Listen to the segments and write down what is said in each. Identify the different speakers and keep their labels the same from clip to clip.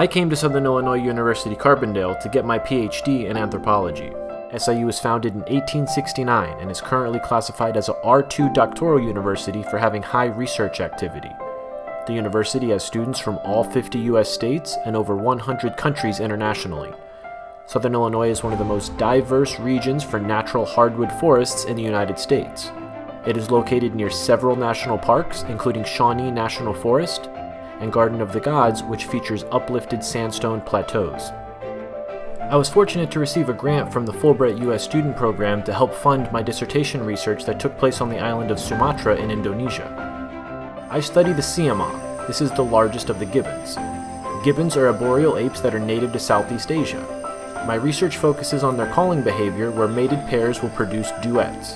Speaker 1: I came to Southern Illinois University Carbondale to get my Ph.D. in anthropology. SIU was founded in 1869 and is currently classified as a R2 doctoral university for having high research activity. The university has students from all 50 U.S. states and over 100 countries internationally. Southern Illinois is one of the most diverse regions for natural hardwood forests in the United States. It is located near several national parks, including Shawnee National Forest and Garden of the Gods, which features uplifted sandstone plateaus. I was fortunate to receive a grant from the Fulbright U.S. student program to help fund my dissertation research that took place on the island of Sumatra in Indonesia. I study the siamang. This is the largest of the gibbons. Gibbons are arboreal apes that are native to Southeast Asia. My research focuses on their calling behavior, where mated pairs will produce duets.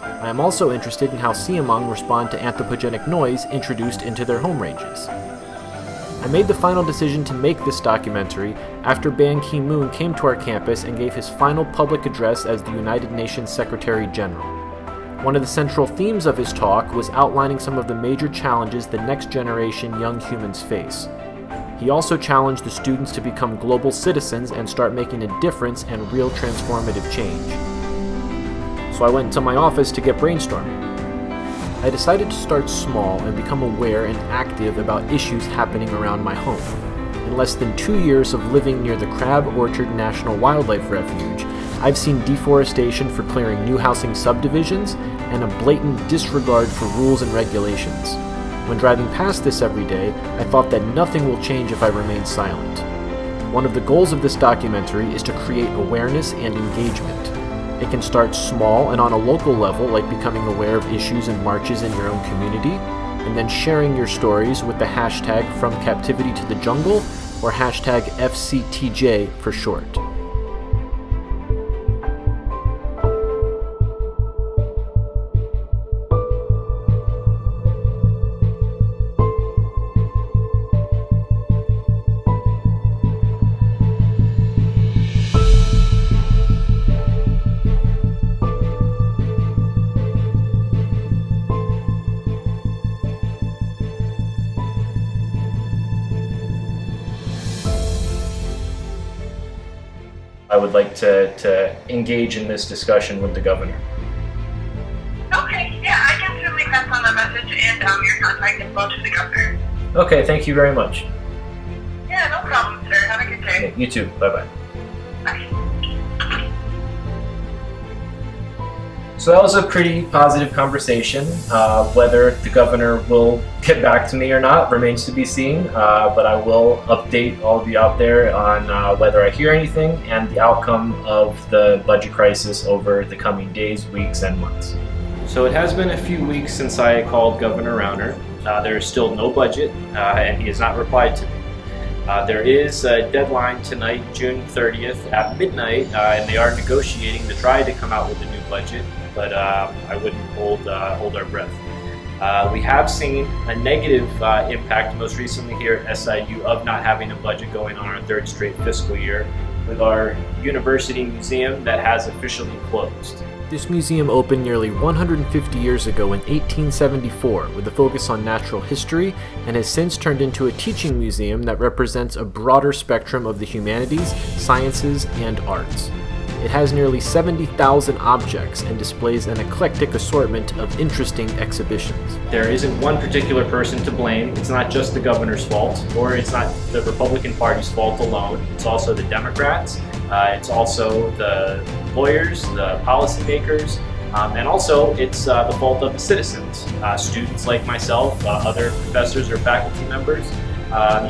Speaker 1: I am also interested in how siamang respond to anthropogenic noise introduced into their home ranges. I made the final decision to make this documentary after Ban Ki-moon came to our campus and gave his final public address as the United Nations Secretary General. One of the central themes of his talk was outlining some of the major challenges the next generation young humans face. He also challenged the students to become global citizens and start making a difference and real transformative change. So I went to my office to get brainstorming. I decided to start small and become aware and active about issues happening around my home. In less than 2 years of living near the Crab Orchard National Wildlife Refuge, I've seen deforestation for clearing new housing subdivisions and a blatant disregard for rules and regulations. When driving past this every day, I thought that nothing will change if I remain silent. One of the goals of this documentary is to create awareness and engagement. It can start small and on a local level, like becoming aware of issues and marches in your own community, and then sharing your stories with the hashtag From Captivity to the Jungle, or hashtag FCTJ for short. I would like to engage in this discussion with the governor.
Speaker 2: Okay, yeah, I can certainly pass on the message and your contact info to the governor.
Speaker 1: Okay, thank you very much.
Speaker 2: Yeah, no problem, sir. Have a good day.
Speaker 1: Okay, you too. Bye-bye.
Speaker 2: Bye.
Speaker 1: So that was a pretty positive conversation. Whether the governor will get back to me or not remains to be seen, but I will update all of you out there on whether I hear anything and the outcome of the budget crisis over the coming days, weeks, and months. So it has been a few weeks since I called Governor Rauner. There is still no budget, and he has not replied to me. There is a deadline tonight, June 30th at midnight, and they are negotiating to try to come out with a new budget, but I wouldn't hold our breath. We have seen a negative impact most recently here at SIU of not having a budget going on our third straight fiscal year, with our university museum that has officially closed. This museum opened nearly 150 years ago in 1874 with a focus on natural history, and has since turned into a teaching museum that represents a broader spectrum of the humanities, sciences, and arts. It has nearly 70,000 objects and displays an eclectic assortment of interesting exhibitions. There isn't one particular person to blame. It's not just the governor's fault, or it's not the Republican Party's fault alone. It's also the Democrats. It's also the lawyers, the policymakers, and also it's the fault of the citizens, students like myself, other professors or faculty members.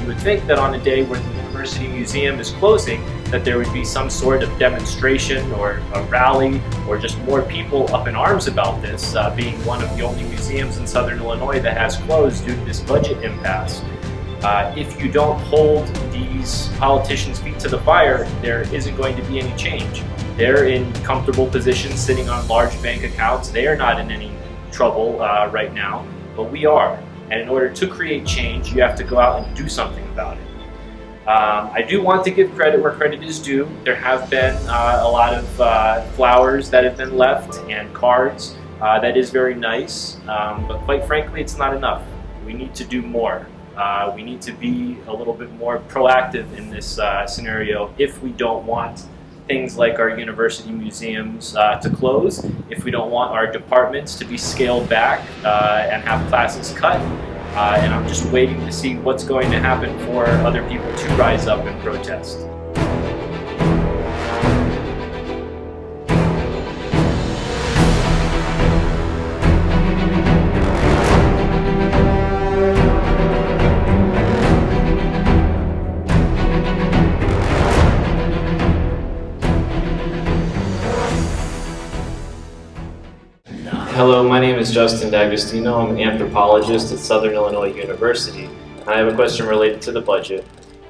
Speaker 1: You would think that on a day where the University Museum is closing, that there would be some sort of demonstration or a rally or just more people up in arms about this, being one of the only museums in Southern Illinois that has closed due to this budget impasse. If you don't hold these politicians' feet to the fire, there isn't going to be any change. They're in comfortable positions sitting on large bank accounts. They are not in any trouble right now, but we are. And in order to create change, you have to go out and do something about it. I do want to give credit where credit is due. There have been a lot of flowers that have been left and cards. That is very nice, but quite frankly, it's not enough. We need to do more. We need to be a little bit more proactive in this scenario if we don't want things like our university museums to close, if we don't want our departments to be scaled back and have classes cut. And I'm just waiting to see what's going to happen for other people to rise up and protest. Hello, my name is Justin D'Agostino. I'm an anthropologist at Southern Illinois University. I have a question related to the budget.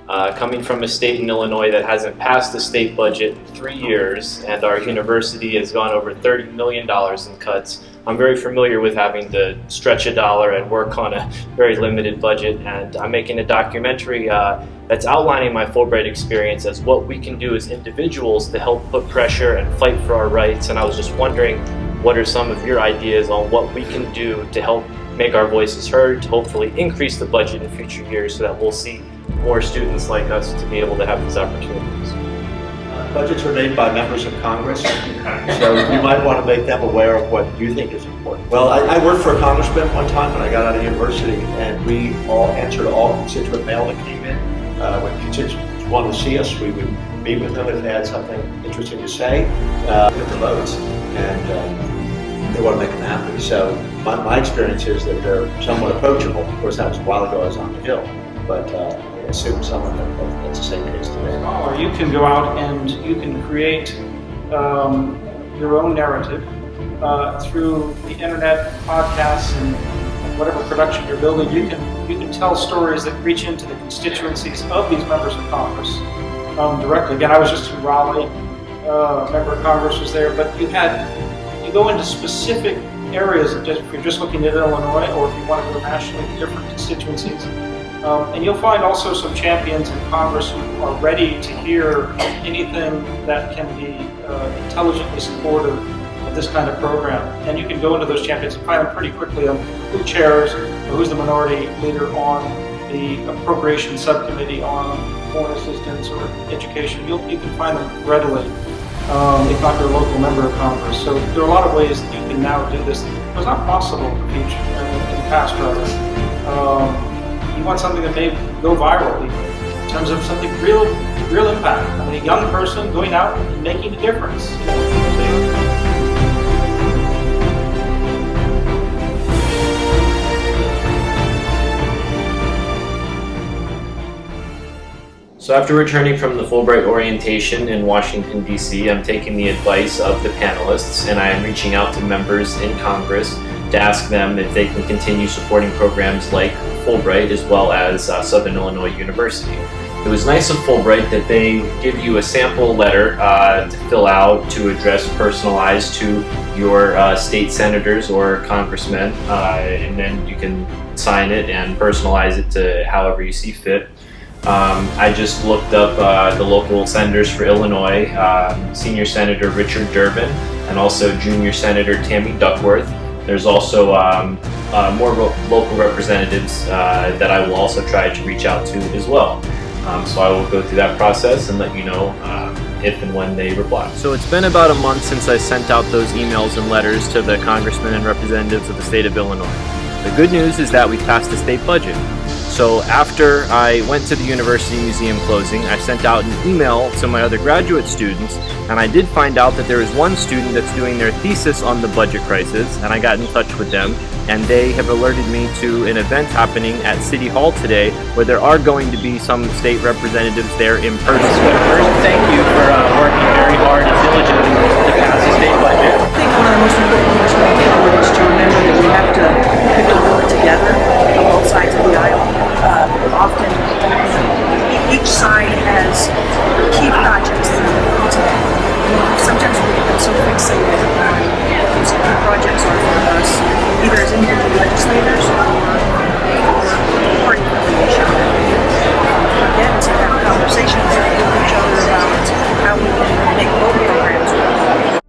Speaker 1: Coming from a state in Illinois that hasn't passed the state budget in 3 years, and our university has gone over $30 million in cuts, I'm very familiar with having to stretch a dollar and work on a very limited budget, and I'm making a documentary that's outlining my Fulbright experience as what we can do as individuals to help put pressure and fight for our rights. And I was just wondering, what are some of your ideas on what we can do to help make our voices heard, to hopefully increase the budget in future years so that we'll see more students like us to be able to have these opportunities?
Speaker 3: Budgets are made by members of Congress, so you might want to make them aware of what you think is important. Well, I worked for a congressman one time when I got out of university, and we all answered all constituent mail that came in. When constituents wanted to see us, we would meet with them if they had something interesting to say, with the votes, and they want to make them happy. So my experience is that they're somewhat approachable. Of course, that was a while ago I was on the Hill, but I assume someone that's the same case today.
Speaker 4: Or you can go out and you can create your own narrative through the internet, podcasts, and whatever production you're building. You can tell stories that reach into the constituencies of these members of Congress directly. Again, I was just in Raleigh. A member of Congress was there, but you go into specific areas, if you're just looking at Illinois, or if you want to go nationally to different constituencies. And you'll find also some champions in Congress who are ready to hear anything that can be intelligently supportive of this kind of program. And you can go into those champions and find them pretty quickly on who chairs, or who's the minority leader on the appropriation subcommittee on foreign assistance or education. You can find them readily. If not their local member of Congress. So there are a lot of ways that you can now do this. It was not possible in the past, rather. You want something that may go viral in terms of something real impact. I mean, a young person going out and making a difference.
Speaker 1: So after returning from the Fulbright orientation in Washington, D.C., I'm taking the advice of the panelists, and I am reaching out to members in Congress to ask them if they can continue supporting programs like Fulbright as well as Southern Illinois University. It was nice of Fulbright that they give you a sample letter to fill out to address personalized to your state senators or congressmen, and then you can sign it and personalize it to however you see fit. I just looked up the local senators for Illinois, Senior Senator Richard Durbin, and also Junior Senator Tammy Duckworth. There's also more local representatives that I will also try to reach out to as well. So I will go through that process and let you know if and when they reply. So it's been about a month since I sent out those emails and letters to the congressmen and representatives of the state of Illinois. The good news is that we passed the state budget. So after I went to the university museum closing, I sent out an email to my other graduate students, and I did find out that there is one student that's doing their thesis on the budget crisis, and I got in touch with them, and they have alerted me to an event happening at City Hall today where there are going to be some state representatives there in person. First, thank you for working very hard and diligently to pass the state budget.
Speaker 5: I think one of the most important things moving forward is to remember that we have to work together on both sides of the aisle. Often, each side has key projects that are moving together. Sometimes we get so fixated on those key projects are for us, either as individual legislators or for party affiliation. Forget to have conversations with each other about how we can make both programs work.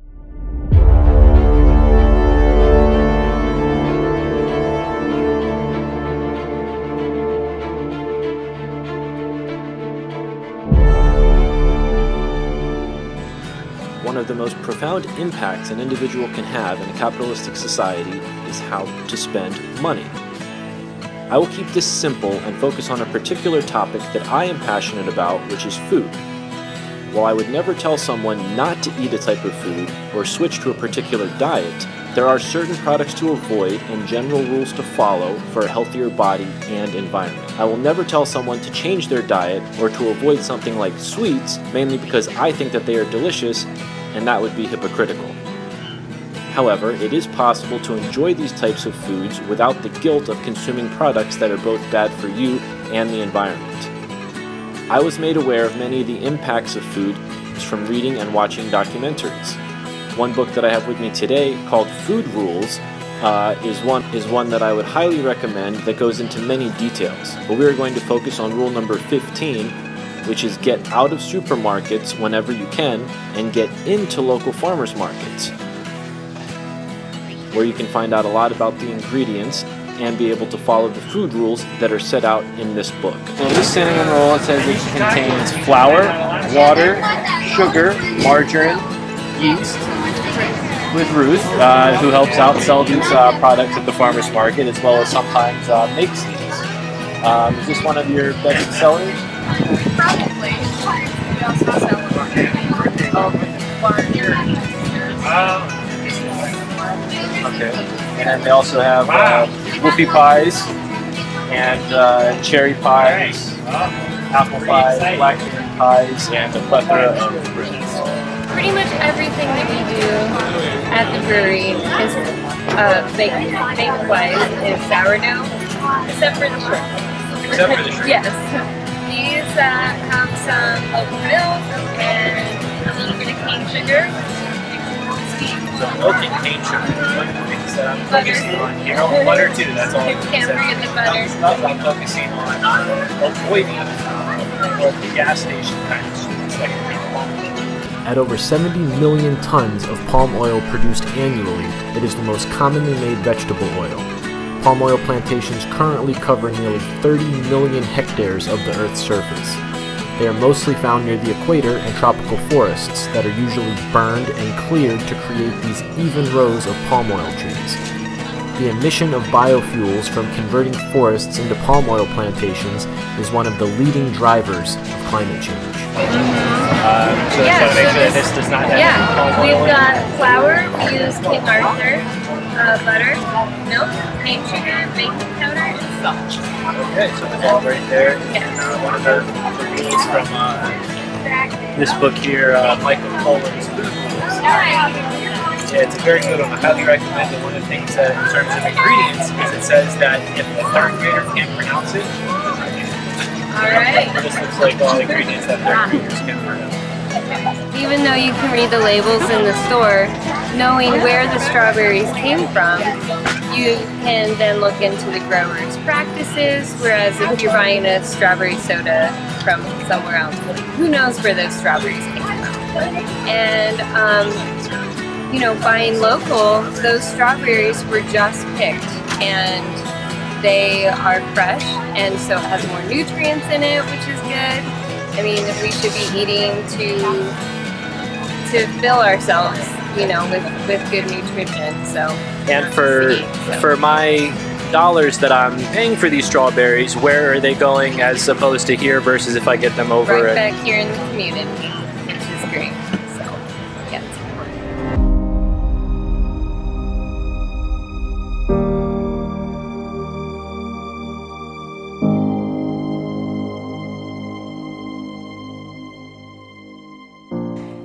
Speaker 1: one of the most profound impacts an individual can have in a capitalistic society is how to spend money. I will keep this simple and focus on a particular topic that I am passionate about, which is food. While I would never tell someone not to eat a type of food or switch to a particular diet, there are certain products to avoid and general rules to follow for a healthier body and environment. I will never tell someone to change their diet or to avoid something like sweets, mainly because I think that they are delicious, and that would be hypocritical. However, it is possible to enjoy these types of foods without the guilt of consuming products that are both bad for you and the environment. I was made aware of many of the impacts of food from reading and watching documentaries. One book that I have with me today, called Food Rules, is one that I would highly recommend that goes into many details. But we are going to focus on rule number 15, which is get out of supermarkets whenever you can and get into local farmers markets, where you can find out a lot about the ingredients and be able to follow the food rules that are set out in this book.
Speaker 6: So this cinnamon roll, it says it contains flour, water, sugar, margarine, yeast, with Ruth, who helps out sell these products at the farmer's market, as well as sometimes makes these. Is this one of your best sellers?
Speaker 7: Probably. We also sell larger.
Speaker 6: Okay. And then they also have whoopie pies and cherry pies, apple pies, blackberry pies, and a plethora of fruits.
Speaker 7: Pretty much everything that we do at the brewery is baked-wise is sourdough, except for the shrimp.
Speaker 6: Except for the shrimp?
Speaker 7: Yes. These have some local milk and a little bit of cane sugar.
Speaker 6: So milk and cane sugar is one of the things that I'm
Speaker 7: Butter.
Speaker 6: focusing on here. Oh, butter too, that's all.
Speaker 7: Can't forget the butter.
Speaker 6: Stuff I'm focusing on avoiding the gas station kind of sweets like palm oil.
Speaker 1: At over 70 million tons of palm oil produced annually, it is the most commonly made vegetable oil. Palm oil plantations currently cover nearly 30 million hectares of the Earth's surface. They are mostly found near the equator and tropical forests that are usually burned and cleared to create these even rows of palm oil trees. The emission of biofuels from converting forests into palm oil plantations is one of the leading drivers of climate change.
Speaker 6: So make sure that this does not have any palm oil.
Speaker 7: We've got flour, we use King Arthur, butter, milk, cane sugar, baking powder, and salt.
Speaker 6: Okay, so it's all right there.
Speaker 7: Yes.
Speaker 6: One of the rules from this book here, Michael Pollan's Food Rules. Yeah, it's a very good one. I highly recommend it. One of the things that, in terms of ingredients, is it says that if a third grader can't pronounce it,
Speaker 7: Alright.
Speaker 6: this looks like all ingredients that third graders can pronounce.
Speaker 7: Even though you can read the labels in the store, knowing where the strawberries came from, you can then look into the grower's practices, whereas if you're buying a strawberry soda from somewhere else, who knows where those strawberries came from. And, buying local, those strawberries were just picked and they are fresh, and so it has more nutrients in it, which is good. I mean, we should be eating to fill ourselves, with good nutrition. So.
Speaker 6: And for my dollars that I'm paying for these strawberries, where are they going as opposed to here versus if I get them over
Speaker 7: right back here in the community, which is great. So, yeah.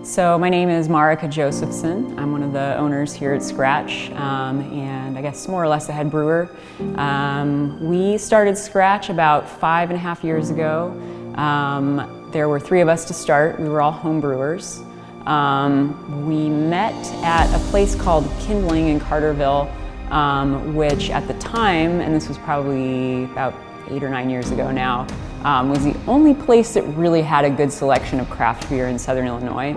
Speaker 8: So my name is Marika Josephson. I'm one of the owners here at Scratch, and I guess more or less the head brewer. We started Scratch about 5.5 years ago. There were 3 of us to start. We were all home brewers. We met at a place called Kindling in Carterville, which at the time, and this was probably about 8 or 9 years ago now, was the only place that really had a good selection of craft beer in Southern Illinois.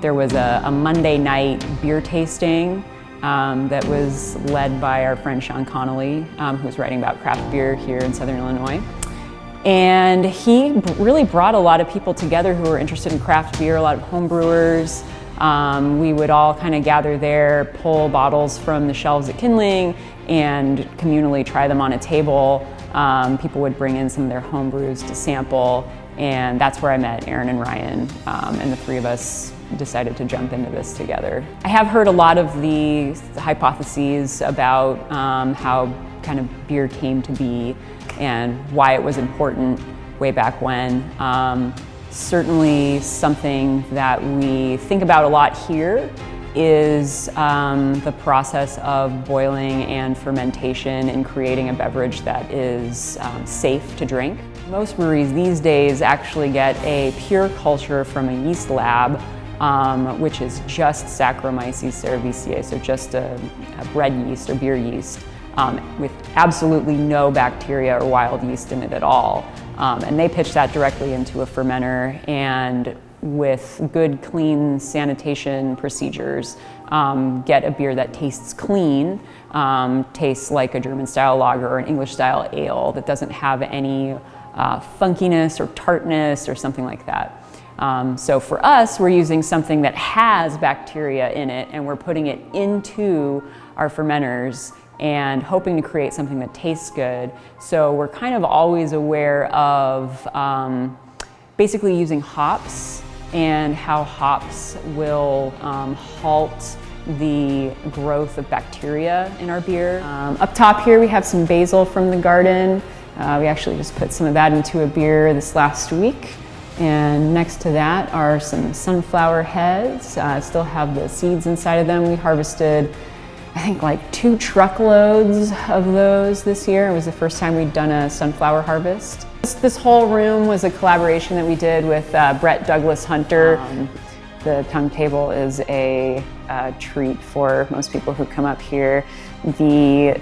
Speaker 8: There was a Monday night beer tasting that was led by our friend Sean Connolly, who's writing about craft beer here in Southern Illinois. And he really brought a lot of people together who were interested in craft beer, a lot of home brewers. We would all kind of gather there, pull bottles from the shelves at Kindling, and communally try them on a table. People would bring in some of their home brews to sample, and that's where I met Aaron and Ryan, and the three of us decided to jump into this together. I have heard a lot of the hypotheses about how kind of beer came to be and why it was important way back when. Certainly something that we think about a lot here is the process of boiling and fermentation and creating a beverage that is safe to drink. Most breweries these days actually get a pure culture from a yeast lab, which is just Saccharomyces cerevisiae, so just a bread yeast or beer yeast, with absolutely no bacteria or wild yeast in it at all. And they pitch that directly into a fermenter, and with good, clean sanitation procedures, get a beer that tastes clean, tastes like a German-style lager or an English-style ale that doesn't have any funkiness or tartness or something like that. So for us, we're using something that has bacteria in it, and we're putting it into our fermenters and hoping to create something that tastes good. So we're kind of always aware of basically using hops and how hops will halt the growth of bacteria in our beer. Up top here we have some basil from the garden. We actually just put some of that into a beer this last week. And next to that are some sunflower heads. Still have the seeds inside of them. We harvested, I think, like 2 truckloads of those this year. It was the first time we'd done a sunflower harvest. This whole room was a collaboration that we did with Brett Douglas Hunter. The tongue table is a treat for most people who come up here. The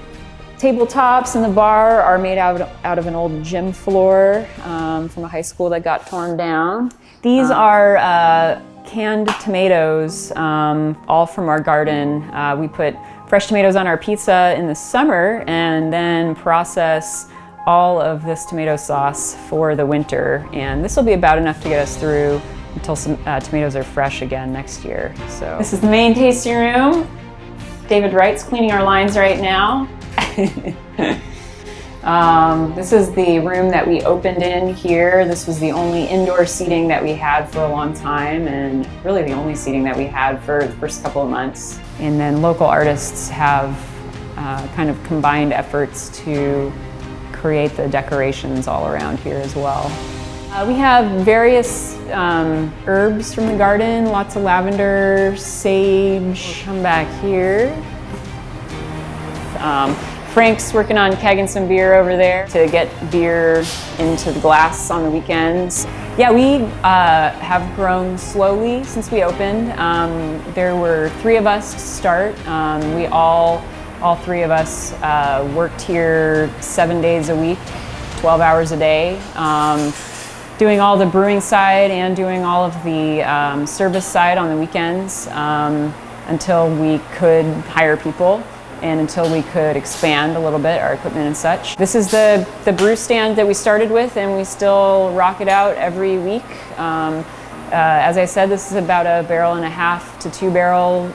Speaker 8: tabletops in the bar are made out of an old gym floor from a high school that got torn down. These are canned tomatoes, all from our garden. We put fresh tomatoes on our pizza in the summer and then process all of this tomato sauce for the winter. And this will be about enough to get us through until some tomatoes are fresh again next year. So this is the main tasting room. David Wright's cleaning our lines right now. This is the room that we opened in here. This was the only indoor seating that we had for a long time, and really the only seating that we had for the first couple of months. And then local artists have kind of combined efforts to create the decorations all around here as well. We have various herbs from the garden, lots of lavender, sage. Come back here. Frank's working on kegging some beer over there to get beer into the glass on the weekends. Yeah, we have grown slowly since we opened. There were 3 of us to start. We all 3 of us worked here 7 days a week, 12 hours a day, doing all the brewing side and doing all of the service side on the weekends until we could hire people and until we could expand a little bit our equipment and such. This is the brew stand that we started with, and we still rock it out every week. As I said, this is about 1.5 to 2 barrel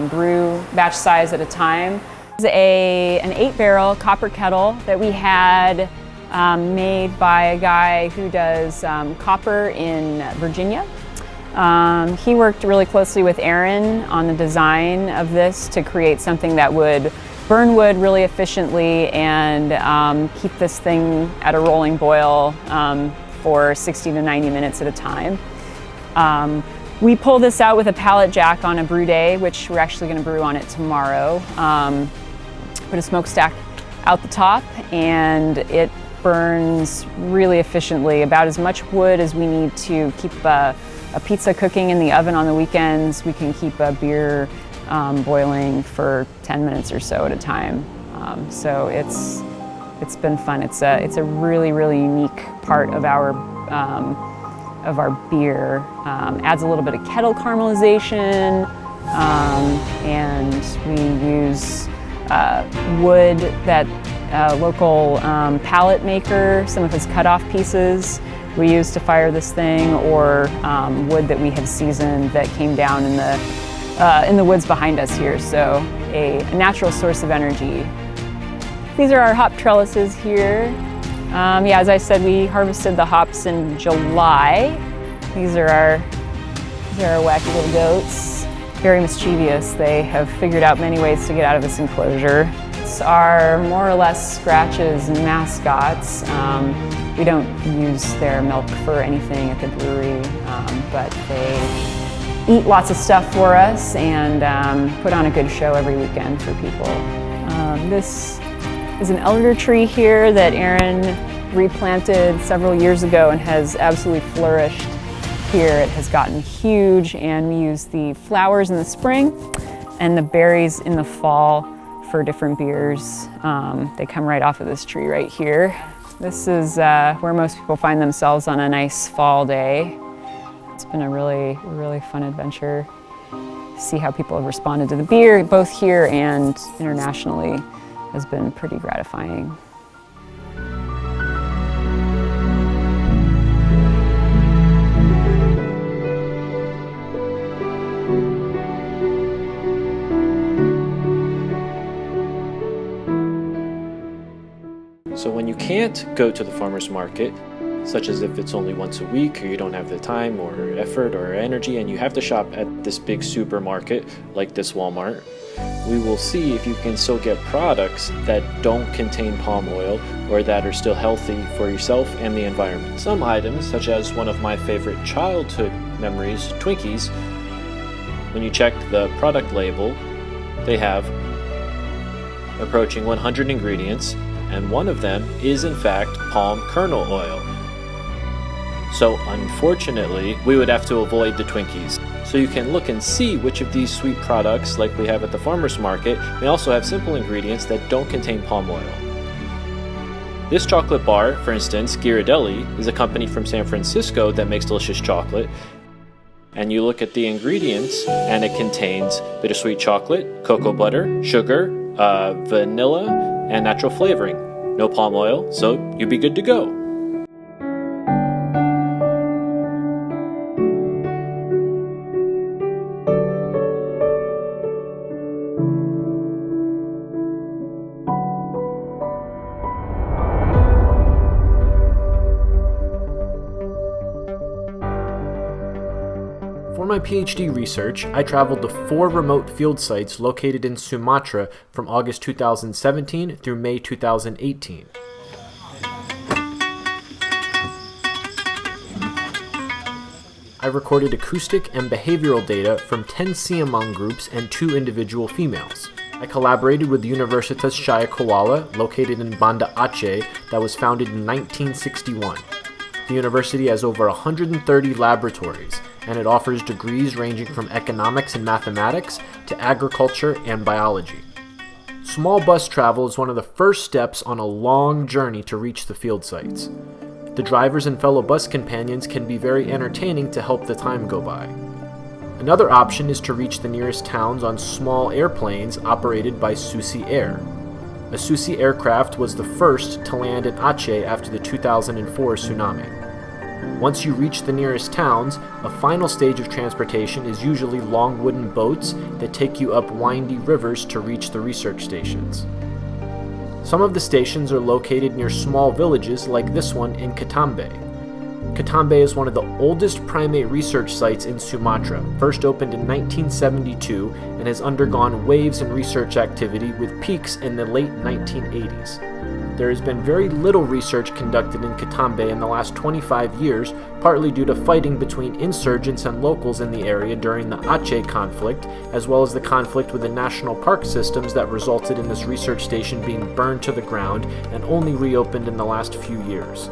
Speaker 8: brew batch size at a time. It's an 8-barrel copper kettle that we had made by a guy who does copper in Virginia. He worked really closely with Aaron on the design of this to create something that would burn wood really efficiently and keep this thing at a rolling boil for 60 to 90 minutes at a time. We pull this out with a pallet jack on a brew day, which we're actually going to brew on it tomorrow. Put a smokestack out the top, and it burns really efficiently, about as much wood as we need to keep a pizza cooking in the oven on the weekends. We can keep a beer boiling for 10 minutes or so at a time. So it's been fun. It's a really, really unique part of our beer. Adds a little bit of kettle caramelization, and we use wood that a local pallet maker, some of his cut-off pieces we used to fire this thing, or wood that we had seasoned that came down in the woods behind us here. So a natural source of energy. These are our hop trellises here. Yeah, as I said, we harvested the hops in July. These are our wacky little goats. Very mischievous. They have figured out many ways to get out of this enclosure. It's our more or less Scratch's mascots. We don't use their milk for anything at the brewery, but they eat lots of stuff for us and put on a good show every weekend for people. This is an elder tree here that Aaron replanted several years ago and has absolutely flourished here. It has gotten huge, and we use the flowers in the spring and the berries in the fall for different beers. They come right off of this tree right here. This is where most people find themselves on a nice fall day. It's been a really, really fun adventure. See how people have responded to the beer, both here and internationally, has been pretty gratifying.
Speaker 1: So when you can't go to the farmer's market, such as if it's only once a week or you don't have the time or effort or energy and you have to shop at this big supermarket like this Walmart, we will see if you can still get products that don't contain palm oil or that are still healthy for yourself and the environment. Some items, such as one of my favorite childhood memories, Twinkies, when you check the product label, they have approaching 100 ingredients, and one of them is in fact palm kernel oil. So unfortunately, we would have to avoid the Twinkies. So you can look and see which of these sweet products, like we have at the farmer's market, may also have simple ingredients that don't contain palm oil. This chocolate bar, for instance, Ghirardelli, is a company from San Francisco that makes delicious chocolate. And you look at the ingredients, and it contains bittersweet chocolate, cocoa butter, sugar, vanilla, and natural flavoring. No palm oil, so you'd be good to go. For my PhD research, I traveled to 4 remote field sites located in Sumatra from August 2017 through May 2018. I recorded acoustic and behavioral data from 10 Siamang groups and 2 individual females. I collaborated with Universitas Shaya Kuala, located in Banda Aceh, that was founded in 1961. The university has over 130 laboratories, and it offers degrees ranging from economics and mathematics to agriculture and biology. Small bus travel is one of the first steps on a long journey to reach the field sites. The drivers and fellow bus companions can be very entertaining to help the time go by. Another option is to reach the nearest towns on small airplanes operated by Susi Air. A Susi aircraft was the first to land in Aceh after the 2004 tsunami. Once you reach the nearest towns, a final stage of transportation is usually long wooden boats that take you up windy rivers to reach the research stations. Some of the stations are located near small villages like this one in Catambe. Catambe is one of the oldest primate research sites in Sumatra, first opened in 1972 and has undergone waves in research activity with peaks in the late 1980s. There has been very little research conducted in Catambe in the last 25 years, partly due to fighting between insurgents and locals in the area during the Aceh conflict, as well as the conflict with the national park systems that resulted in this research station being burned to the ground and only reopened in the last few years.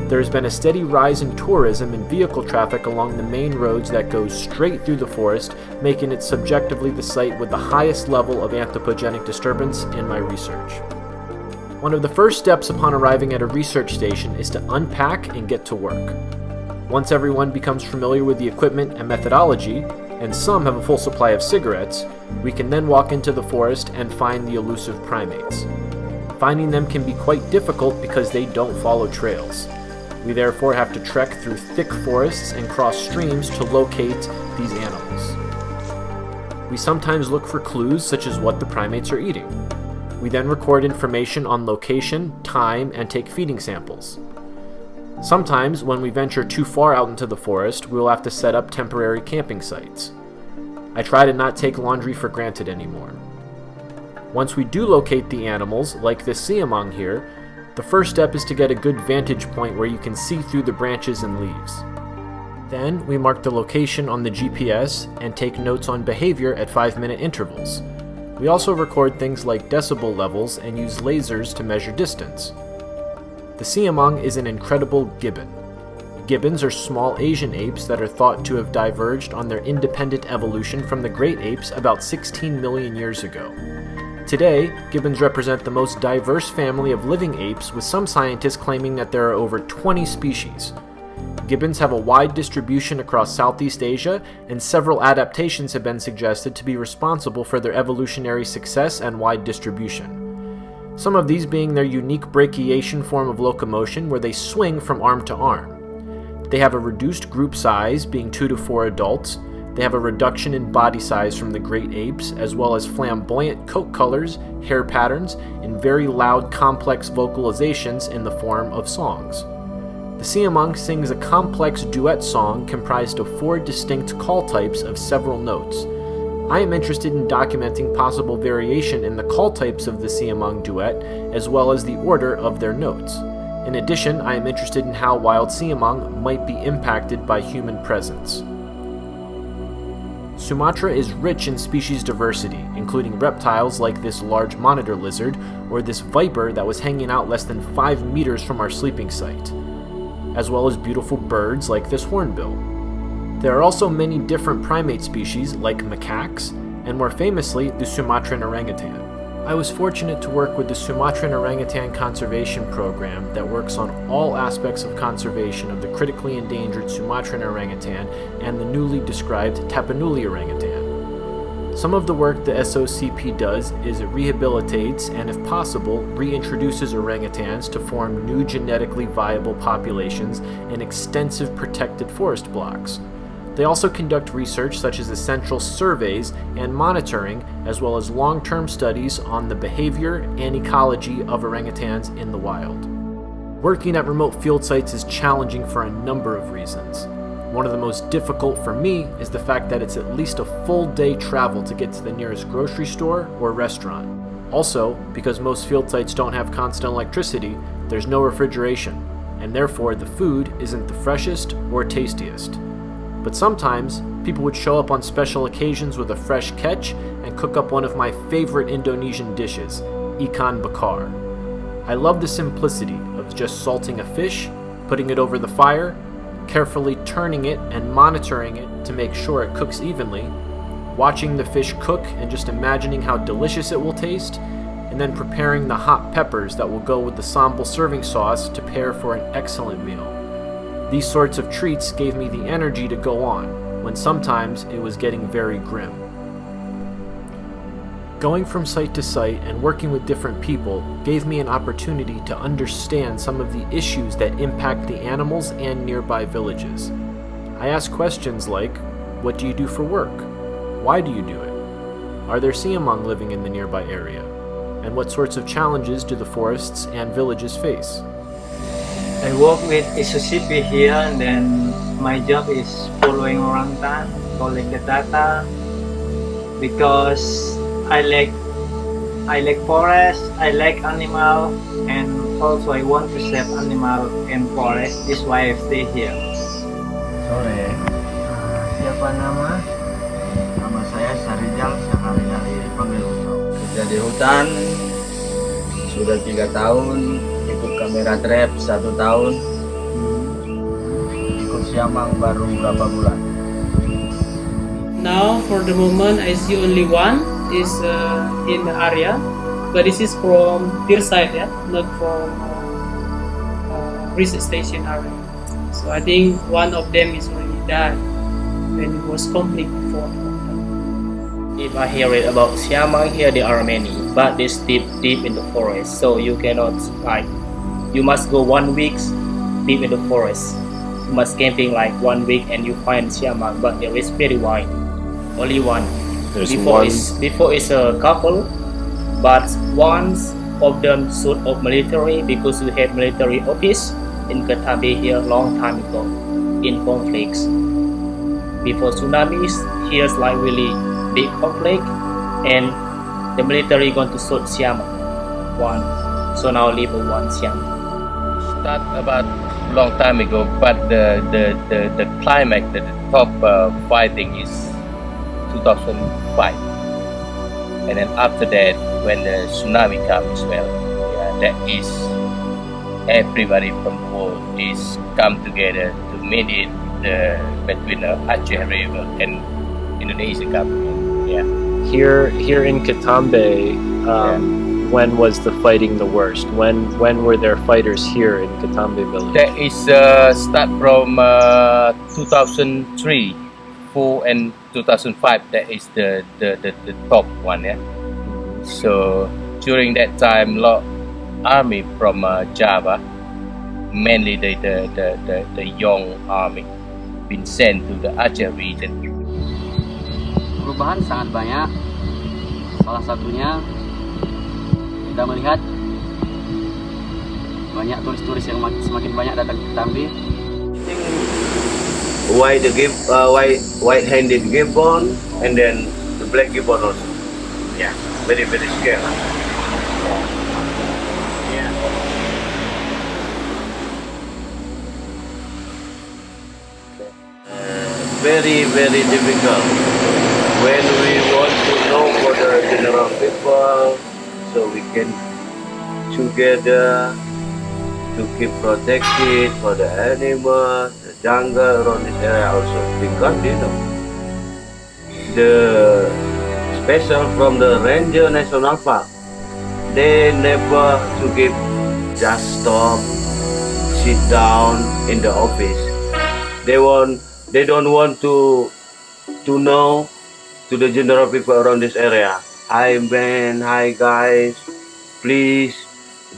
Speaker 1: There has been a steady rise in tourism and vehicle traffic along the main roads that go straight through the forest, making it subjectively the site with the highest level of anthropogenic disturbance in my research. One of the first steps upon arriving at a research station is to unpack and get to work. Once everyone becomes familiar with the equipment and methodology, and some have a full supply of cigarettes, we can then walk into the forest and find the elusive primates. Finding them can be quite difficult because they don't follow trails. We therefore have to trek through thick forests and cross streams to locate these animals. We sometimes look for clues such as what the primates are eating. We then record information on location, time, and take feeding samples. Sometimes, when we venture too far out into the forest, we will have to set up temporary camping sites. I try to not take laundry for granted anymore. Once we do locate the animals, like this siamang here, the first step is to get a good vantage point where you can see through the branches and leaves. Then, we mark the location on the GPS and take notes on behavior at 5-minute intervals. We also record things like decibel levels and use lasers to measure distance. The siamang is an incredible gibbon. Gibbons are small Asian apes that are thought to have diverged on their independent evolution from the great apes about 16 million years ago. Today, gibbons represent the most diverse family of living apes, with some scientists claiming that there are over 20 species. Gibbons have a wide distribution across Southeast Asia, and several adaptations have been suggested to be responsible for their evolutionary success and wide distribution. Some of these being their unique brachiation form of locomotion, where they swing from arm to arm. They have a reduced group size, being 2 to 4 adults. They have a reduction in body size from the great apes, as well as flamboyant coat colors, hair patterns, and very loud, complex vocalizations in the form of songs. The siamang sings a complex duet song comprised of 4 distinct call types of several notes. I am interested in documenting possible variation in the call types of the siamang duet, as well as the order of their notes. In addition, I am interested in how wild siamang might be impacted by human presence. Sumatra is rich in species diversity, including reptiles like this large monitor lizard, or this viper that was hanging out less than 5 meters from our sleeping site, as well as beautiful birds like this hornbill. There are also many different primate species like macaques, and more famously, the Sumatran orangutan. I was fortunate to work with the Sumatran Orangutan Conservation Program that works on all aspects of conservation of the critically endangered Sumatran orangutan and the newly described Tapanuli orangutan. Some of the work the SOCP does is it rehabilitates and, if possible, reintroduces orangutans to form new genetically viable populations in extensive protected forest blocks. They also conduct research such as essential surveys and monitoring, as well as long-term studies on the behavior and ecology of orangutans in the wild. Working at remote field sites is challenging for a number of reasons. One of the most difficult for me is the fact that it's at least a full day travel to get to the nearest grocery store or restaurant. Also, because most field sites don't have constant electricity, there's no refrigeration, and therefore the food isn't the freshest or tastiest. But sometimes, people would show up on special occasions with a fresh catch and cook up one of my favorite Indonesian dishes, ikan bakar. I love the simplicity of just salting a fish, putting it over the fire, carefully turning it and monitoring it to make sure it cooks evenly, watching the fish cook and just imagining how delicious it will taste, and then preparing the hot peppers that will go with the sambal serving sauce to pair for an excellent meal. These sorts of treats gave me the energy to go on, when sometimes it was getting very grim. Going from site to site and working with different people gave me an opportunity to understand some of the issues that impact the animals and nearby villages. I asked questions like, what do you do for work? Why do you do it? Are there siamang living in the nearby area? And what sorts of challenges do the forests and villages face?
Speaker 9: I work with FCTJ here, and then my job is following orangutan, collect the data, because I like forest, I like animal, and also I want to save animal and forest. This is why I stay here.
Speaker 10: Sore, siapa nama? Nama saya Sarijal, sehari-hari dipanggil Uso. Kerja di hutan sudah 3 tahun. Ikut kamera trap 1 tahun, ikut siamang baru berapa bulan.
Speaker 11: Now for the moment I see only one is in the area, but this is from their side, not from research station area. So I think one of them is already died when it was complete before.
Speaker 6: If I hear it about siamang, here there are many, but they deep in the forest, so you cannot you must go 1 week deep in the forest. You must camping like 1 week and you find siamang, but there is very wide, only one.
Speaker 1: There's
Speaker 6: Before it's a couple, but once of them suit of military because we had military office in Captivity here long time ago in conflicts. Before tsunamis, here's like really big conflict, and the military going to shoot siamang one. So now leave one siamang.
Speaker 10: Start about long time ago, but the climax, the top fighting is 2005, and then after that, when the tsunami comes, well, yeah, that is everybody from the world is come together to mediate between the Aceh River and Indonesian government. Yeah.
Speaker 1: Here in Captivity, when was the fighting the worst? When were there fighters here in Captivity village?
Speaker 10: That is start from 2003, 4 and 2005. That is the top one. Yeah. So during that time, lot army from Java, mainly the young army, been sent to the Aceh region.
Speaker 12: Perubahan sangat banyak. Salah satunya kita melihat banyak turis-turis yang semakin banyak datang ke Captivity.
Speaker 10: White-handed gibbon and then the black gibbon also. Yeah, very scary. Yeah. Very difficult when we want to know for the general people, so we can together to keep protected for the animals, the jungle around this area also, because the special from the Ranger National Park, they never to give just stop, sit down in the office. They don't want to know to the general people around this area. Hi man, hi guys, please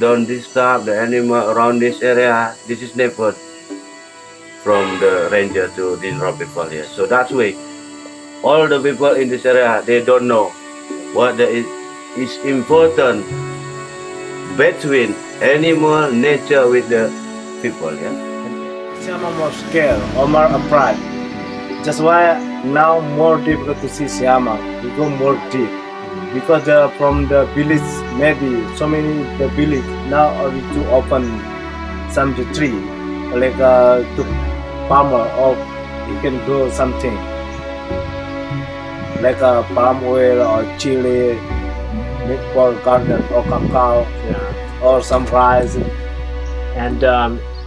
Speaker 10: don't disturb the animal around this area. This is never from the ranger to the general people here. So that's why all the people in this area, they don't know what is important between animal, nature with the people. Yeah.
Speaker 13: Siamang more scared or more afraid. That's why now more difficult to see siamang. We go more deep because from the village, maybe so many the village now are to open some the tree like to farmer or you can grow something like a palm oil or chili, make for garden or cacao, or some rice.
Speaker 1: And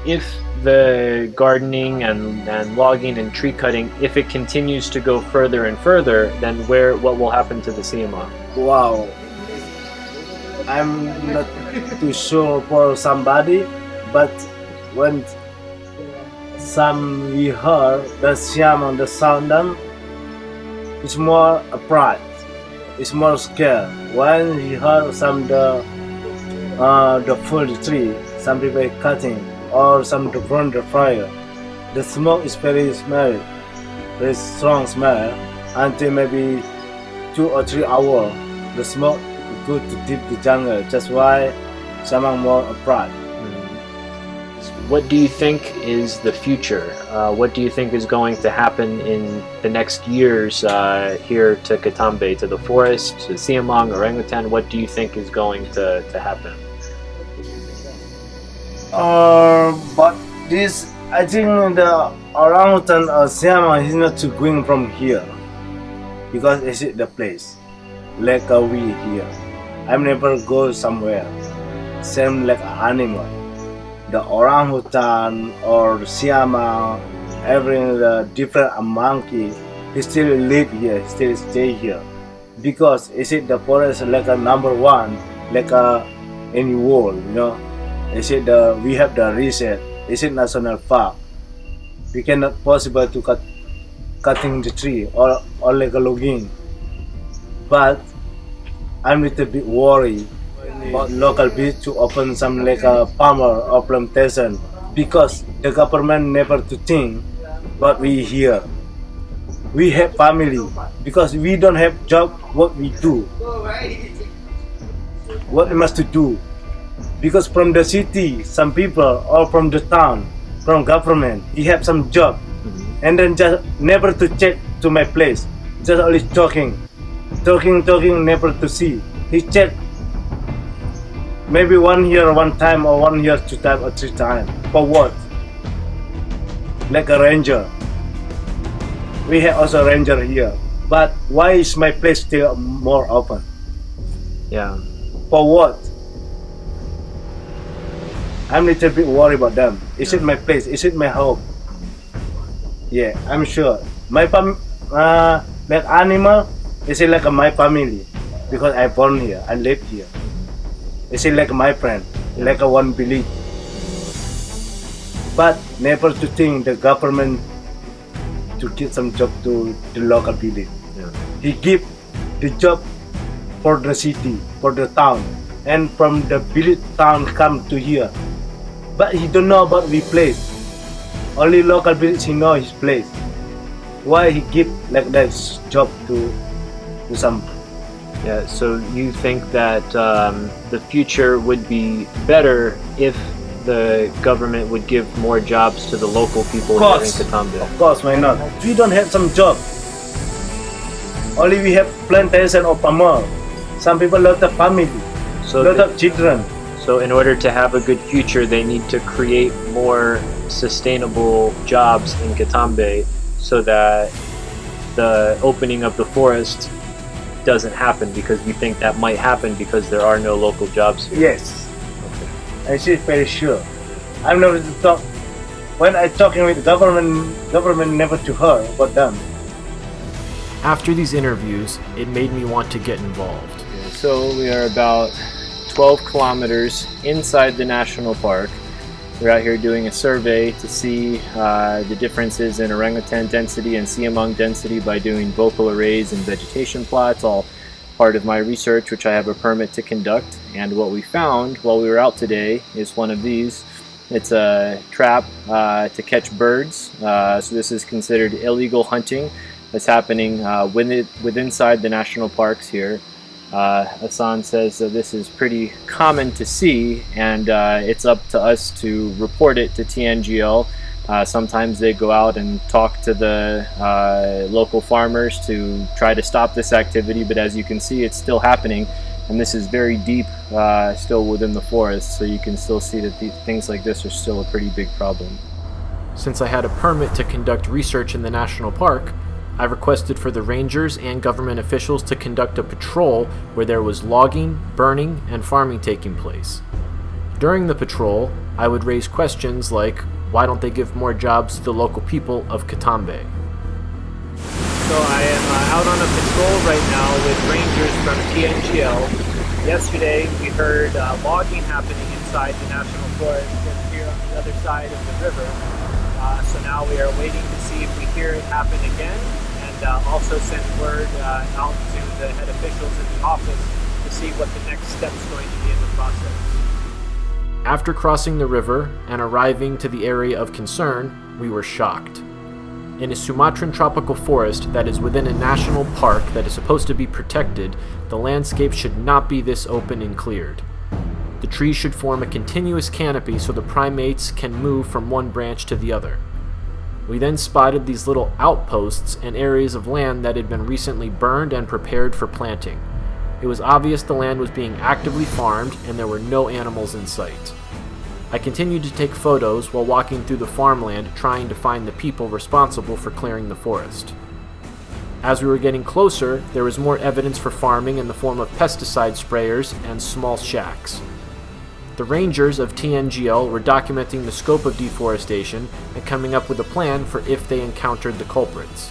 Speaker 1: if the gardening and logging and tree cutting, if it continues to go further and further, then what will happen to the siamang?
Speaker 13: Wow, I'm not too sure for somebody, but when we heard the siamang, the sound them, it's more afraid, it's more scared. When we heard some the full tree, some people cutting or some to burn the fire, the smoke is very strong smell. Until maybe 2 or 3 hours, the smoke go to deep the jungle. That's why siamang more afraid.
Speaker 1: What do you think is the future? What do you think is going to happen in the next years here to Captivity, to the forest, to siamang, orangutan? What do you think is going to happen?
Speaker 13: But this, I think the orangutan or siamang is not too going from here because it's the place like we here. I never go somewhere same like animal. The orangutan or siamang, every different monkey, he still live here, still stay here because is it the forest like a number one, like in the world, you know. Is it we have the reset? Is it national park? We cannot possible to cutting the tree or like a logging. but I'm a little bit worried about local beach to open some like a farmer or plantation because the government never to think what we here. We have family because we don't have job. What we do? What we must do? Because from the city, some people or from the town, from government, he have some job, and then just never to check to my place. Just only talking, never to see. He check maybe 1 year one time or 1 year 2 times or 3 times. For what? Like a ranger. We have also a ranger here. But why is my place still more open?
Speaker 6: Yeah.
Speaker 13: For what? I'm a little bit worried about them. Is it my place? Is it my home? Yeah, I'm sure. My like animal, is it like my family? Because I born here, I live here. Is it like my friend? Like a one village. But never to think the government to give some job to the local village. He give the job for the city, for the town, and from the village town come to here. But he don't know about the place. Only local village he know his place. Why he give like that job to some?
Speaker 6: Yeah. So you think that the future would be better if the government would give more jobs to the local people here in Captivity?
Speaker 13: Of course, why not? We don't have some job. Only we have plantation or farmer. Some people lot of family, lot of children.
Speaker 6: So in order to have a good future, they need to create more sustainable jobs in Captivity so that the opening of the forest doesn't happen, because you think that might happen because there are no local jobs here.
Speaker 13: Yes. I see very sure. I'm never to talk. When I talking with the government never to her about them.
Speaker 1: After these interviews, it made me want to get involved.
Speaker 6: So we are about 12 kilometers inside the national park. We're out here doing a survey to see the differences in orangutan density and siamang density by doing vocal arrays and vegetation plots, all part of my research, which I have a permit to conduct. And what we found while we were out today is one of these. It's a trap to catch birds. So this is considered illegal hunting that's happening inside the national parks here. Hassan says that this is pretty common to see, and it's up to us to report it to TNGL. Sometimes they go out and talk to the local farmers to try to stop this activity, but as you can see, it's still happening, and this is very deep still within the forest, so you can still see that things like this are still a pretty big problem.
Speaker 1: Since I had a permit to conduct research in the national park, I requested for the rangers and government officials to conduct a patrol where there was logging, burning, and farming taking place. During the patrol, I would raise questions like, why don't they give more jobs to the local people of Captivity?
Speaker 6: So I am out on a patrol right now with rangers from TNGL. Yesterday we heard logging happening inside the national forest just here on the other side of the river. So now we are waiting to see if we hear it happen again, and also send word out to the head officials in the office to see what the next step is going to be in the process.
Speaker 1: After crossing the river and arriving to the area of concern, we were shocked. In a Sumatran tropical forest that is within a national park that is supposed to be protected, the landscape should not be this open and cleared. The trees should form a continuous canopy so the primates can move from one branch to the other. We then spotted these little outposts and areas of land that had been recently burned and prepared for planting. It was obvious the land was being actively farmed and there were no animals in sight. I continued to take photos while walking through the farmland trying to find the people responsible for clearing the forest. As we were getting closer, there was more evidence for farming in the form of pesticide sprayers and small shacks. The rangers of TNGL were documenting the scope of deforestation and coming up with a plan for if they encountered the culprits.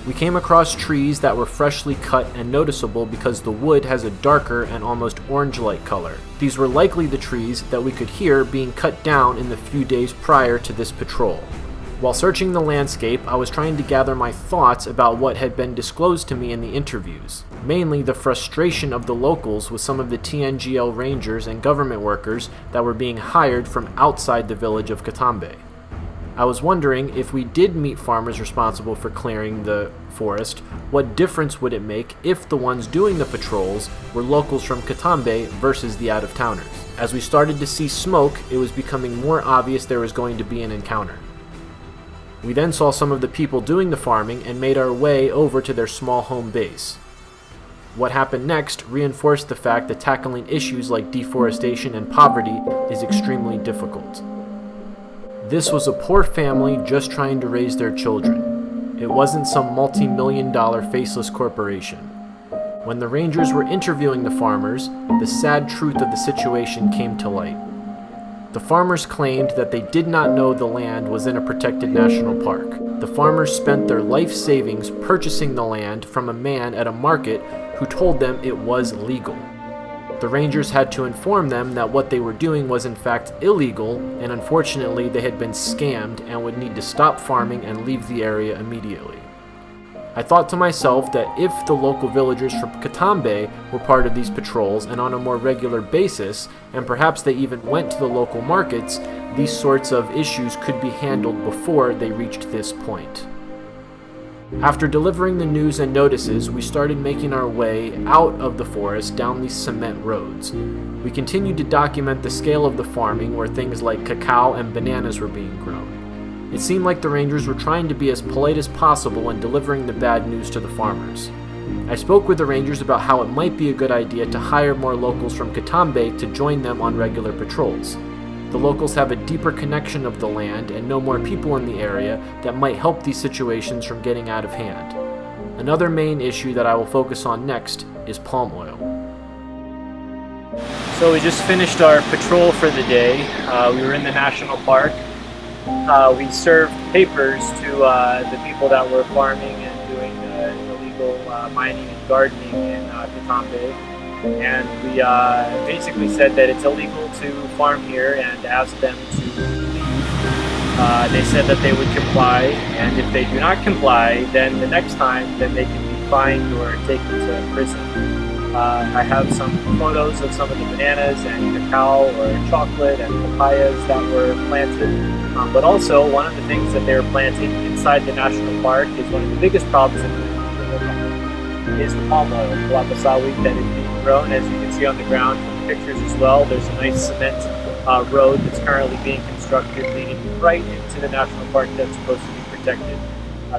Speaker 1: We came across trees that were freshly cut and noticeable because the wood has a darker and almost orange-like color. These were likely the trees that we could hear being cut down in the few days prior to this patrol. While searching the landscape, I was trying to gather my thoughts about what had been disclosed to me in the interviews, mainly the frustration of the locals with some of the TNGL rangers and government workers that were being hired from outside the village of Catambe. I was wondering if we did meet farmers responsible for clearing the forest, what difference would it make if the ones doing the patrols were locals from Catambe versus the out-of-towners. As we started to see smoke, it was becoming more obvious there was going to be an encounter. We then saw some of the people doing the farming and made our way over to their small home base. What happened next reinforced the fact that tackling issues like deforestation and poverty is extremely difficult. This was a poor family just trying to raise their children. It wasn't some multi-million-dollar faceless corporation. When the rangers were interviewing the farmers, the sad truth of the situation came to light. The farmers claimed that they did not know the land was in a protected national park. The farmers spent their life savings purchasing the land from a man at a market who told them it was legal. The rangers had to inform them that what they were doing was in fact illegal, and unfortunately they had been scammed and would need to stop farming and leave the area immediately. I thought to myself that if the local villagers from Catambe were part of these patrols and on a more regular basis, and perhaps they even went to the local markets, these sorts of issues could be handled before they reached this point. After delivering the news and notices, we started making our way out of the forest down these cement roads. We continued to document the scale of the farming where things like cacao and bananas were being grown. It seemed like the rangers were trying to be as polite as possible when delivering the bad news to the farmers. I spoke with the rangers about how it might be a good idea to hire more locals from Catambe to join them on regular patrols. The locals have a deeper connection of the land and know more people in the area that might help these situations from getting out of hand. Another main issue that I will focus on next is palm oil.
Speaker 6: So we just finished our patrol for the day. We were in the national park. We served papers to the people that were farming and doing illegal mining and gardening in Catambe. And we basically said that it's illegal to farm here and asked them to leave. They said that they would comply, and if they do not comply, then the next time then they can be fined or taken to prison. I have some photos of some of the bananas and cacao or chocolate and papayas that were planted. But also, one of the things that they're planting inside the national park is one of the biggest problems is the palm oil, Galapagos that is being grown. As you can see on the ground from the pictures as well, there's a nice cement road that's currently being constructed leading right into the national park that's supposed to be protected.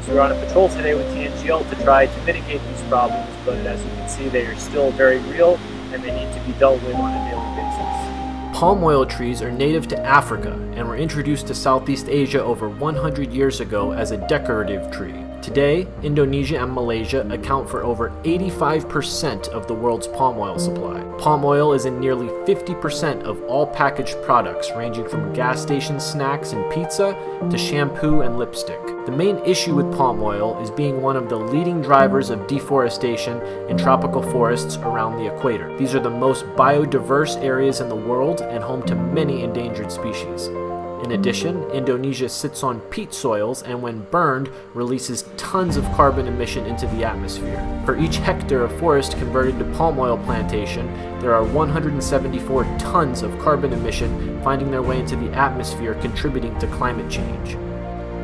Speaker 6: So we're on a patrol today with TNGL to try to mitigate these problems, but as you can see, they are still very real and they need to be dealt with on a daily basis.
Speaker 1: Palm oil trees are native to Africa and were introduced to Southeast Asia over 100 years ago as a decorative tree. Today, Indonesia and Malaysia account for over 85% of the world's palm oil supply. Palm oil is in nearly 50% of all packaged products, ranging from gas station snacks and pizza to shampoo and lipstick. The main issue with palm oil is being one of the leading drivers of deforestation in tropical forests around the equator. These are the most biodiverse areas in the world and home to many endangered species. In addition, Indonesia sits on peat soils and when burned, releases tons of carbon emission into the atmosphere. For each hectare of forest converted to palm oil plantation, there are 174 tons of carbon emission finding their way into the atmosphere, contributing to climate change.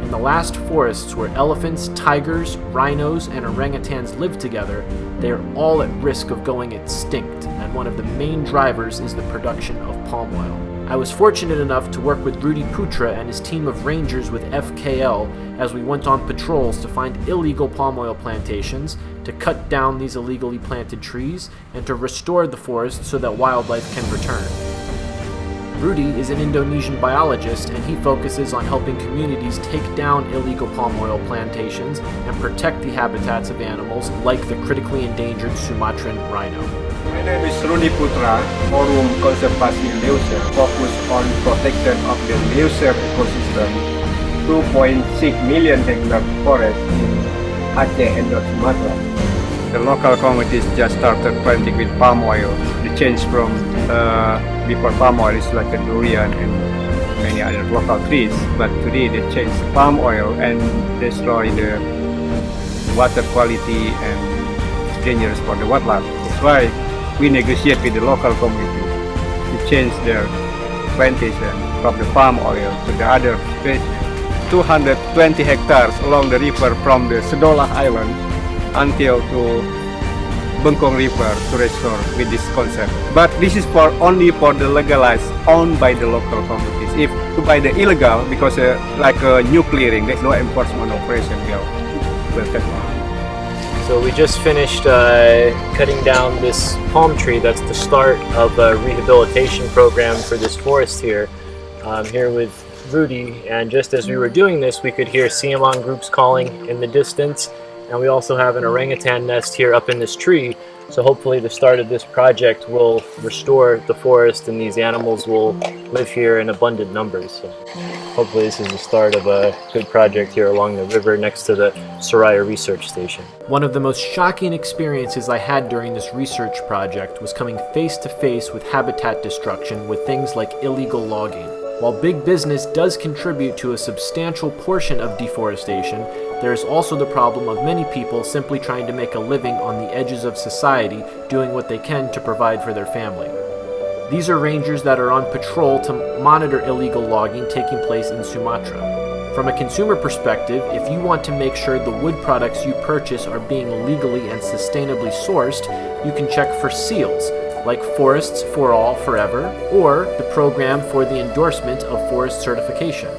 Speaker 1: In the last forests where elephants, tigers, rhinos, and orangutans live together, they are all at risk of going extinct, and one of the main drivers is the production of palm oil. I was fortunate enough to work with Rudy Putra and his team of rangers with FKL as we went on patrols to find illegal palm oil plantations, to cut down these illegally planted trees, and to restore the forest so that wildlife can return. Rudy is an Indonesian biologist and he focuses on helping communities take down illegal palm oil plantations and protect the habitats of animals like the critically endangered Sumatran rhino.
Speaker 14: My name is Rudy Putra, Forum Konservasi Leuser, focused on protection of the Leuser ecosystem, 2.6 million hectare forest in Aceh and North Sumatra. The local communities just started planting with palm oil. The change from before palm oil is like a durian, and many other local trees. But today they change palm oil and destroy the water quality and it's dangerous for the wildlife. That's why we negotiate with the local community to change their plantation from the palm oil to the other species. 220 hectares along the river from the Sedolah Island until to Bengkong River to restore with this concept. But this is only for the legalized, owned by the local communities. If to buy the illegal, because like a new clearing, there's no enforcement operation will take on.
Speaker 1: So we just finished cutting down this palm tree. That's the start of a rehabilitation program for this forest here. I'm here with Rudy, and just as we were doing this, we could hear siamang groups calling in the distance, and we also have an orangutan nest here up in this tree. So hopefully the start of this project will restore the forest and these animals will live here in abundant numbers. So hopefully this is the start of a good project here along the river next to the Soraya Research Station. One of the most shocking experiences I had during this research project was coming face to face with habitat destruction with things like illegal logging. While big business does contribute to a substantial portion of deforestation, there is also the problem of many people simply trying to make a living on the edges of society, doing what they can to provide for their family. These are rangers that are on patrol to monitor illegal logging taking place in Sumatra. From a consumer perspective, if you want to make sure the wood products you purchase are being legally and sustainably sourced, you can check for seals, like Forests for All Forever, or the program for the endorsement of forest certification.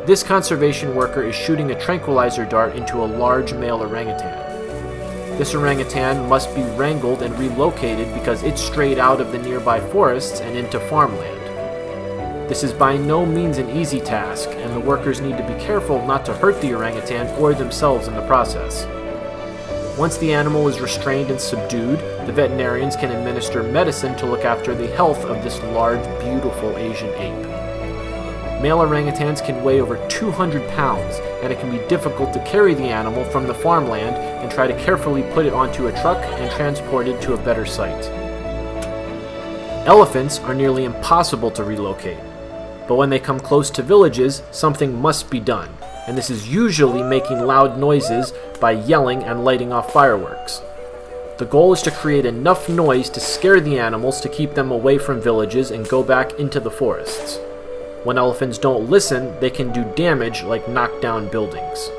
Speaker 1: This conservation worker is shooting a tranquilizer dart into a large male orangutan. This orangutan must be wrangled and relocated because it strayed out of the nearby forests and into farmland. This is by no means an easy task, and the workers need to be careful not to hurt the orangutan or themselves in the process. Once the animal is restrained and subdued, the veterinarians can administer medicine to look after the health of this large, beautiful Asian ape. Male orangutans can weigh over 200 pounds, and it can be difficult to carry the animal from the farmland and try to carefully put it onto a truck and transport it to a better site. Elephants are nearly impossible to relocate, but when they come close to villages, something must be done, and this is usually making loud noises by yelling and lighting off fireworks. The goal is to create enough noise to scare the animals to keep them away from villages and go back into the forests. When elephants don't listen, they can do damage like knock down buildings.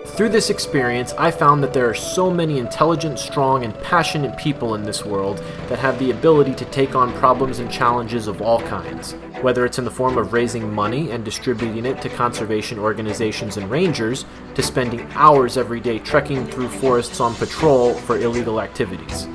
Speaker 1: Through this experience, I found that there are so many intelligent, strong, and passionate people in this world that have the ability to take on problems and challenges of all kinds, whether it's in the form of raising money and distributing it to conservation organizations and rangers, to spending hours every day trekking through forests on patrol for illegal activities.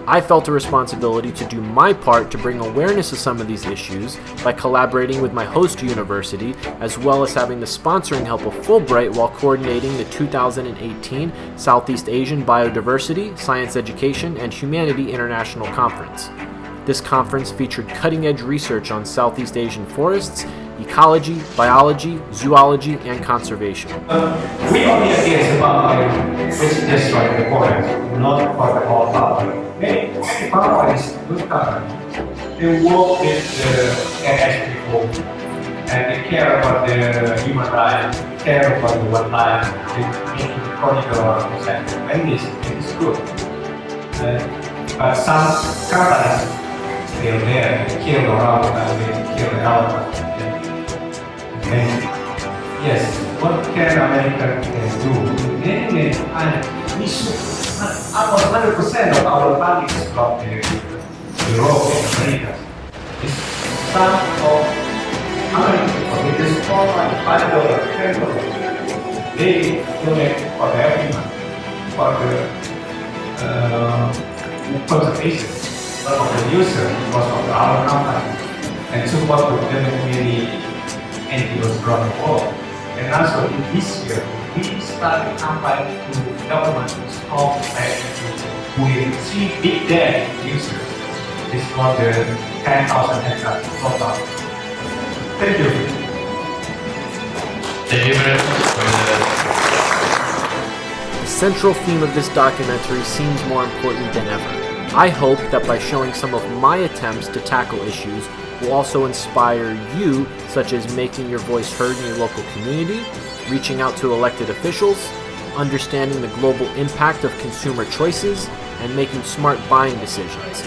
Speaker 1: I felt a responsibility to do my part to bring awareness to some of these issues by collaborating with my host university, as well as having the sponsoring help of Fulbright while coordinating the 2018 Southeast Asian Biodiversity, Science Education, and Humanity International Conference. This conference featured cutting-edge research on Southeast Asian forests, ecology, biology, zoology, and conservation.
Speaker 15: We only against about which destroy the forest, not for the whole farm. Many farmers good farmers, they work with the NS people and they care about the human rights, care about the wildlife, they make the corridor and this is good. But some companies still there, they kill the rabbit and they kill the elephant. And yes, what can America do? Many and we should almost 100% of our funding is from Europe and America. It's some of American people, they just fall like $5, $10. They donate for the everyone, for the conservation, for the user, because of our company, and support the many NGOs around the world. And also in this year, we start campaign to government to stop agriculture. We see big dam users. It's for the 10,000 hectares total. Thank you.
Speaker 16: Thank you very much for
Speaker 1: The central theme of this documentary seems more important than ever. I hope that by showing some of my attempts to tackle issues will also inspire you, such as making your voice heard in your local community, reaching out to elected officials, understanding the global impact of consumer choices, and making smart buying decisions.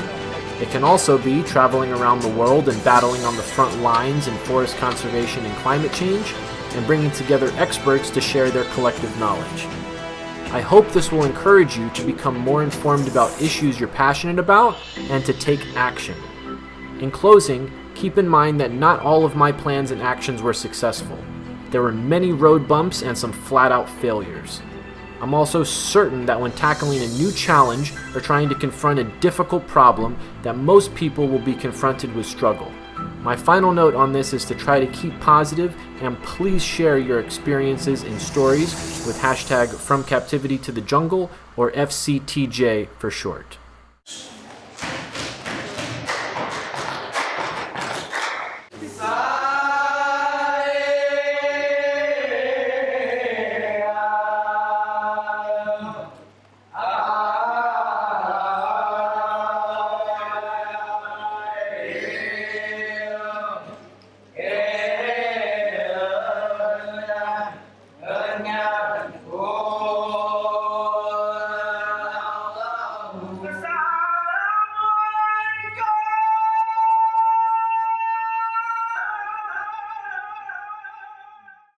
Speaker 1: It can also be traveling around the world and battling on the front lines in forest conservation and climate change, and bringing together experts to share their collective knowledge. I hope this will encourage you to become more informed about issues you're passionate about and to take action. In closing, keep in mind that not all of my plans and actions were successful. There were many road bumps and some flat-out failures. I'm also certain that when tackling a new challenge or trying to confront a difficult problem, that most people will be confronted with struggle. My final note on this is to try to keep positive, and please share your experiences and stories with hashtag FromCaptivity to the Jungle, or FCTJ for short.